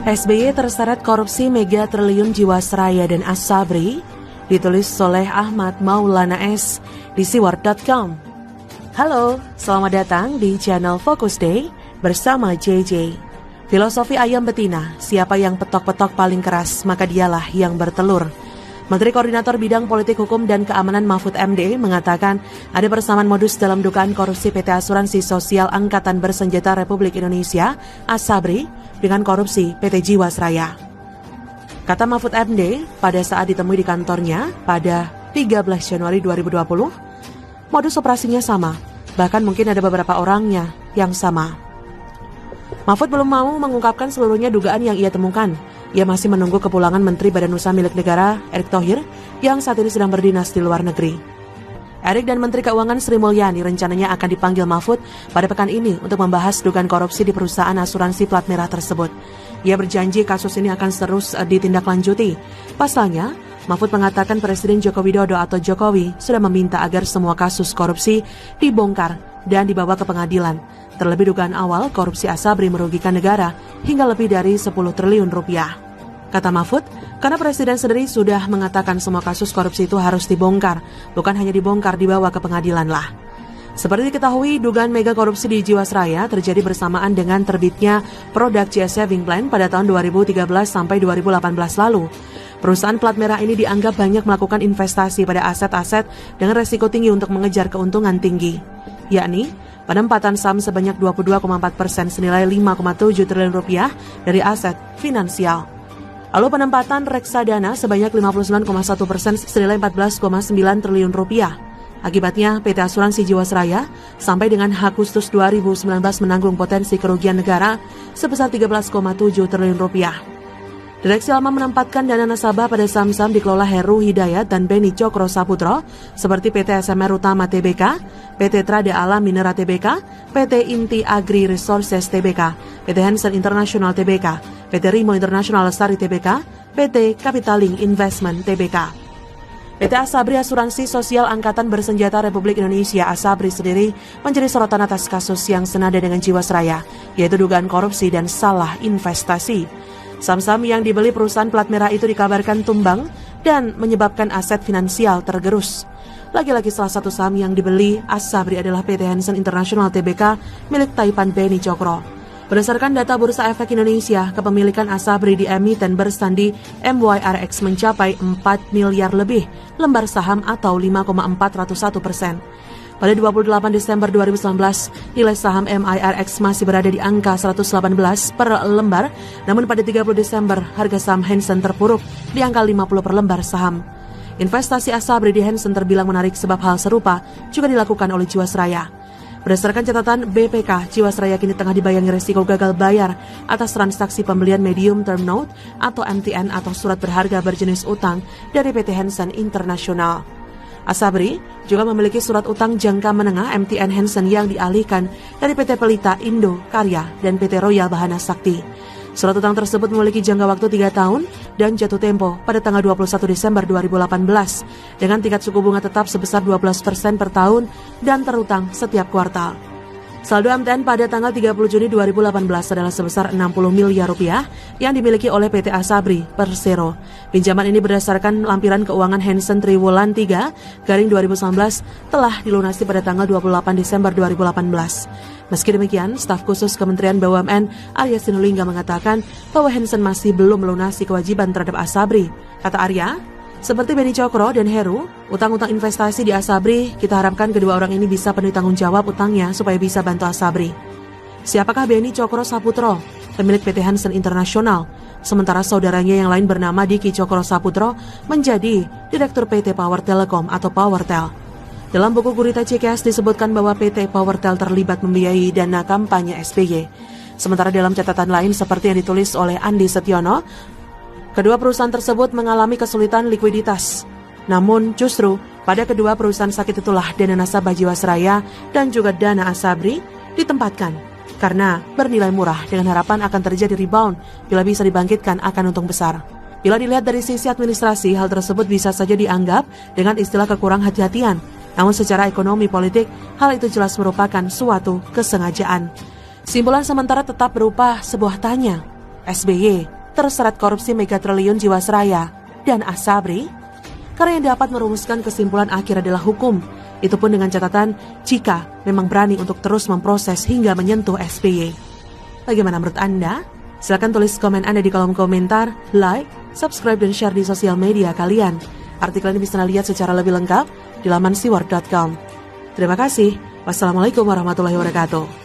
SBY terseret korupsi mega triliun Jiwasraya dan Asabri, ditulis oleh Ahmad Maulana S. di siwar.com. Halo, selamat datang di channel Focus Day bersama JJ. Filosofi ayam betina, siapa yang petok-petok paling keras, maka dialah yang bertelur. Menteri Koordinator Bidang Politik Hukum dan Keamanan Mahfud MD mengatakan ada persamaan modus dalam dugaan korupsi PT Asuransi Sosial Angkatan Bersenjata Republik Indonesia, Asabri, dengan korupsi PT Jiwasraya. Kata Mahfud MD pada saat ditemui di kantornya pada 13 Januari 2020, modus operasinya sama, bahkan mungkin ada beberapa orangnya yang sama. Mahfud belum mau mengungkapkan seluruhnya dugaan yang ia temukan. Ia masih menunggu kepulangan Menteri Badan Usaha Milik Negara, Erick Thohir, yang saat ini sedang berdinas di luar negeri. Erick dan Menteri Keuangan Sri Mulyani rencananya akan dipanggil Mahfud pada pekan ini untuk membahas dugaan korupsi di perusahaan asuransi plat merah tersebut. Ia berjanji kasus ini akan terus ditindaklanjuti. Pasalnya, Mahfud mengatakan Presiden Joko Widodo atau Jokowi sudah meminta agar semua kasus korupsi dibongkar dan dibawa ke pengadilan. Terlebih dugaan awal korupsi Asabri merugikan negara hingga lebih dari 10 triliun rupiah. Kata Mahfud, karena Presiden sendiri sudah mengatakan semua kasus korupsi itu harus dibongkar, bukan hanya dibongkar, dibawa ke pengadilan lah. Seperti diketahui, dugaan mega korupsi di Jiwasraya terjadi bersamaan dengan terbitnya produk GS Saving Plan pada tahun 2013 sampai 2018 lalu. Perusahaan plat merah ini dianggap banyak melakukan investasi pada aset-aset dengan resiko tinggi untuk mengejar keuntungan tinggi, yakni penempatan saham sebanyak 22,4% senilai 5,7 triliun rupiah dari aset finansial. Lalu penempatan reksadana sebanyak 59,1% senilai 14,9 triliun rupiah. Akibatnya PT Asuransi Jiwasraya sampai dengan Agustus 2019 menanggung potensi kerugian negara sebesar 13,7 triliun rupiah. Direksi lama menempatkan dana nasabah pada saham-saham dikelola Heru Hidayat dan Beni Cokro Saputro seperti PT SMR Utama Tbk, PT Trada Alam Minera Tbk, PT Inti Agri Resources Tbk, PT Hansen International Tbk, PT Rimo International Lestari Tbk, PT Capitaling Investment Tbk. PT Asabri Asuransi Sosial Angkatan Bersenjata Republik Indonesia Asabri sendiri menjadi sorotan atas kasus yang senada dengan Jiwasraya, yaitu dugaan korupsi dan salah investasi. Saham-saham yang dibeli perusahaan plat merah itu dikabarkan tumbang dan menyebabkan aset finansial tergerus. Lagi-lagi salah satu saham yang dibeli Asabri adalah PT Hansen International Tbk milik Taipan Beni Cokro. Berdasarkan data Bursa Efek Indonesia, kepemilikan Asabri di emiten bersandi MYRX mencapai 4 miliar lebih lembar saham atau 5,401%. Pada 28 Desember 2019, nilai saham MYRX masih berada di angka 118 per lembar, namun pada 30 Desember, harga saham Hansen terpuruk di angka 50 per lembar saham. Investasi Asabri di Hansen terbilang menarik sebab hal serupa juga dilakukan oleh Jiwasraya. Berdasarkan catatan BPK, Jiwasraya kini tengah dibayangi resiko gagal bayar atas transaksi pembelian medium term note atau MTN atau surat berharga berjenis utang dari PT Hansen International. Asabri juga memiliki surat utang jangka menengah MTN Hansen yang dialihkan dari PT Pelita Indo Karya dan PT Royal Bahana Sakti. Surat utang tersebut memiliki jangka waktu 3 tahun dan jatuh tempo pada tanggal 21 Desember 2018 dengan tingkat suku bunga tetap sebesar 12% per tahun dan terutang setiap kuartal. Saldo MTN pada tanggal 30 Juni 2018 adalah sebesar 60 miliar rupiah yang dimiliki oleh PT Asabri Persero. Pinjaman ini berdasarkan lampiran keuangan Hansen Triwulan 3 garing 2019 telah dilunasi pada tanggal 28 Desember 2018. Meski demikian, staf khusus Kementerian BUMN Arya Sinulinga mengatakan bahwa Hansen masih belum melunasi kewajiban terhadap Asabri. Kata Arya, seperti Beni Cokro dan Heru, utang-utang investasi di Asabri, kita harapkan kedua orang ini bisa penuhi tanggung jawab utangnya supaya bisa bantu Asabri. Siapakah Beni Cokro Saputro, pemilik PT Hansen International, sementara saudaranya yang lain bernama Diki Cokro Saputro menjadi Direktur PT Power Telecom atau Powertel. Dalam buku Gurita CKS disebutkan bahwa PT Powertel terlibat membiayai dana kampanye SBY. Sementara dalam catatan lain seperti yang ditulis oleh Andi Setiono, kedua perusahaan tersebut mengalami kesulitan likuiditas. Namun justru pada kedua perusahaan sakit itulah dana nasabah Jiwasraya dan juga dana Asabri ditempatkan karena bernilai murah dengan harapan akan terjadi rebound bila bisa dibangkitkan akan untung besar. Bila dilihat dari sisi administrasi, hal tersebut bisa saja dianggap dengan istilah kekurang hati-hatian. Namun secara ekonomi politik, hal itu jelas merupakan suatu kesengajaan. Simpulan sementara tetap berupa sebuah tanya. SBY terseret korupsi mega triliun Jiwasraya dan Asabri? Karena yang dapat merumuskan kesimpulan akhir adalah hukum, itu pun dengan catatan jika memang berani untuk terus memproses hingga menyentuh SBY. Bagaimana menurut Anda? Silakan tulis komen Anda di kolom komentar, like, subscribe, dan share di sosial media kalian. Artikel ini bisa Anda lihat secara lebih lengkap di laman siwar.com. Terima kasih. Wassalamualaikum warahmatullahi wabarakatuh.